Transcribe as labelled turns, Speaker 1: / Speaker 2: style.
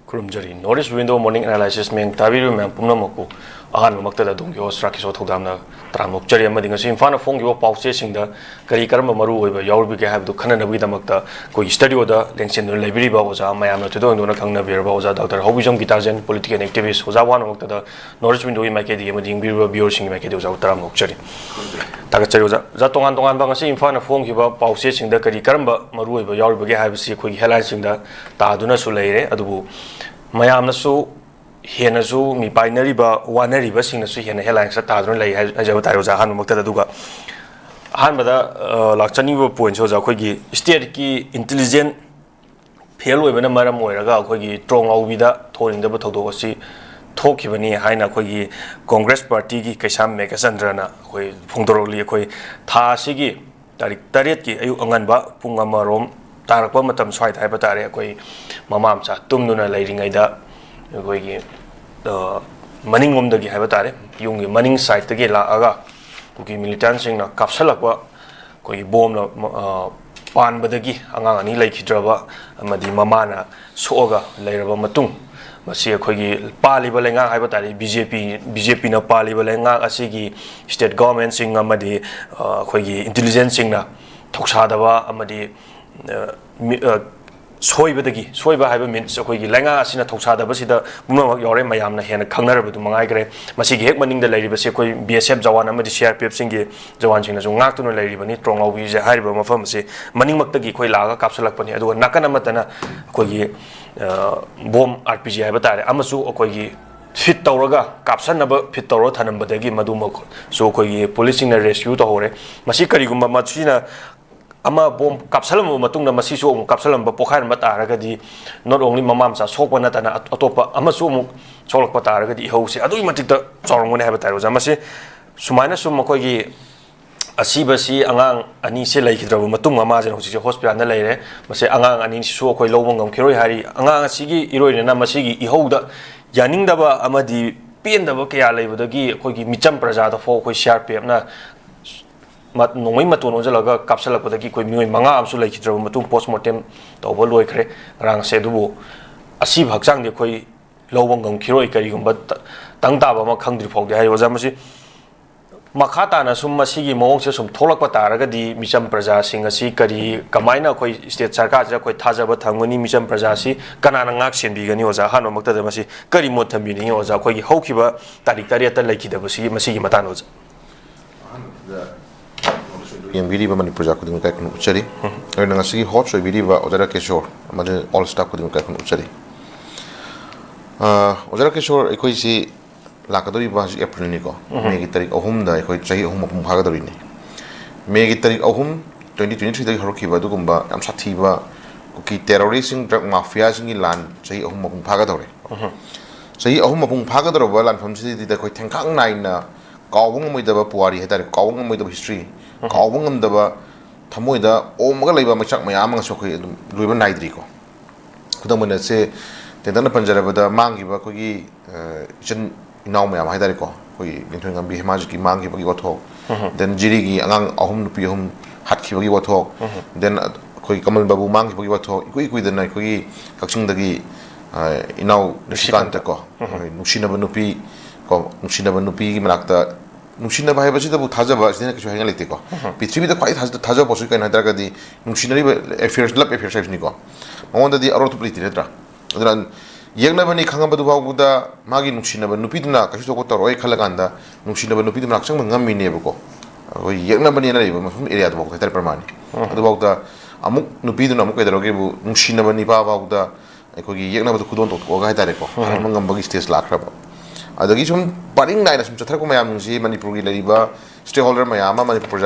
Speaker 1: Kurumjari, Norris Window Morning Analysis Ming Tabiru Mam Punamoku, Ahan Makta Dungi, Rakheshwar THOUDAM, Tramukjari, Madingas in front of Fongo Pauchasing the Karikar Maru, Yorbi have to Canada with the Makta, Koi studio the Lensin Library Baza, Mayam to do Kanga Baza, Dr. HAOBIJAM GITAJEN, political activists, was one of the Norris Window in Makedi, Mading Biro, Biosing Makedi, Tramukjari. Tagacharuza, Zatongan Bangasi in front of Fongo Pauchasing the Karikaramba, Maru, Yorbi have see quick headlines in the Taduna Sulaire, Adubu. Mayamnasu Henazu, Mi Binariba, Wanariba, Sinasu, Hena Headlines at Tadron Lay, Ajawataroza, Hanmokta Duga. Hanbada, Lakchani points was a quiggy, state intelligent, pale with a Maram Moiraga, quiggy, Trong Ovida, touring the Batodosi, Tokibani, Haina Quiggy, Congress Party, Kasham Mekasandrana, Fundoroli, Tasigi, Tariki, Anganba, Pungamarom. Tarakwa matam swai thai patare koi mamam cha tumnuna leiring aida koi maning ngom dagi hai patare yung maning side tagi la aga kuki militant sing na kapsalakwa koi bom na pan badagi angang ani laikhidraba amadi mamana soga leiraba matung masi khoi pali balenga hai patare BJP na pali balenga asigi state government sing amadi khoi intelligence sing na thoksadaba amadi soibadagi soiba haiba means akoigi lenga asina thoksadaba sida mumma yore mayamna hena khangnarabadu mangai gre masigi hek maning da leiriba se koi BSF jawan amadi CRPF singi jawan singna ju ngaktuna leiribani trongawi je hariba mafam se maning maktagi koi laga kapsalakpani adu nakan amatana akoigi bom RPG haiba tare amasu akoigi fit tawraga kapsanaba fit tawro thanambadagi maduma so akoigi policing na rescue to hore masi karigumba machina ama bom kapsalam matungna masiso um kapsalam ba pokhar mataragadi not only mamam sa sokpa natana atopa amasu mu cholokpa taragadi hause adui matikta chorongone haba taro jamase sumaina sum makogi asibasi angang ani se laikhidrabu matung mama jan hosi hospital na leire mase angang ani su khoi lobongam khiroi hari angang asigi iroina na masigi ihouda yaningdaba amadi pendaba kya leibadagi khogi micham praja da fo khoi CRPF na Nomai Matun Ojalaga, Kapsalapataki, Mui Manga, absolutely Matum postmortem, the Overloikre, Rang Sedubu, Asib Haksang, the Koi Lowongam Kiroi Karigum, but Tangtaba country folk, the Hayozamasi Makata, and some Masigi Monks, some Tolakataraga, the Misham Prajasi, a Sikari, Kamaina, Koi State Sarkaja, Koi Tazaba Tanguni, Misham Prajasi, Kanang action begani was a Hano Maktamasi, Karimotambini was a Koi Hokiba, Tarikariata Laki, the Masigi Matanos.
Speaker 2: Yang biri ba manipur ja kuding kai kun uchari na ngasi hot so biri ba RAKHESWAR amade all staff kuding kai kun uchari RAKHESWAR ekoi si lakadori ba ji April ni ko me gi tarik ahum da ekoi chahi ahum apum bhagadori ni me gi tarik ahum 2023 da haroki ba du gumba am sathi ba ki terrorism drug mafia singi lan chahi ahum apum bhagadori chahi ahum apum bhagadoro ba lan famsi di da koi thengkang nai na kawung moi da ba puari hedar kawung moi da history Kawung daba Tamoida, Omaga Leba Machak Mayamang Soki, Luban Naidrico. Kudamana say, Tentana Panjarabada, Mangi Bakogi, Chen Naumia Hydarico, who entering and be Magic Mangi Bagoto, then Jirigi, Anang Ahum Pium, Hatki Bagoto, then Koi Kamal Babu Mangi Bagoto, quick the Naikogi, Kaksing Dagi, Inau Nushikantaco, Nushina Banupi, Nushina Banupi, Malakta. Nushina by Bajita Tazaba, Hang Litico. Pitri the quite has the Tazabosika and Hadragadi, Nushinari affairs, lap affairs, Nico. I wonder the Arotopliti letra. Then Yanabani Kangabadu Buddha, Magi Nushina, Nupidna, Kashokota, Roy Kalaganda, Nushina, Nupidna, Nami Nebuko. Yanabani from area of the Permani. About the Amuk Nupidna Mukadogibu, Nushina Nipa about the Yanaba Kudon or Gaitarico, Mangambagi stays Lakrabo. Adagi some paring line as Mutaku Mayam, Manipuri, stakeholder Mayama, Manipur.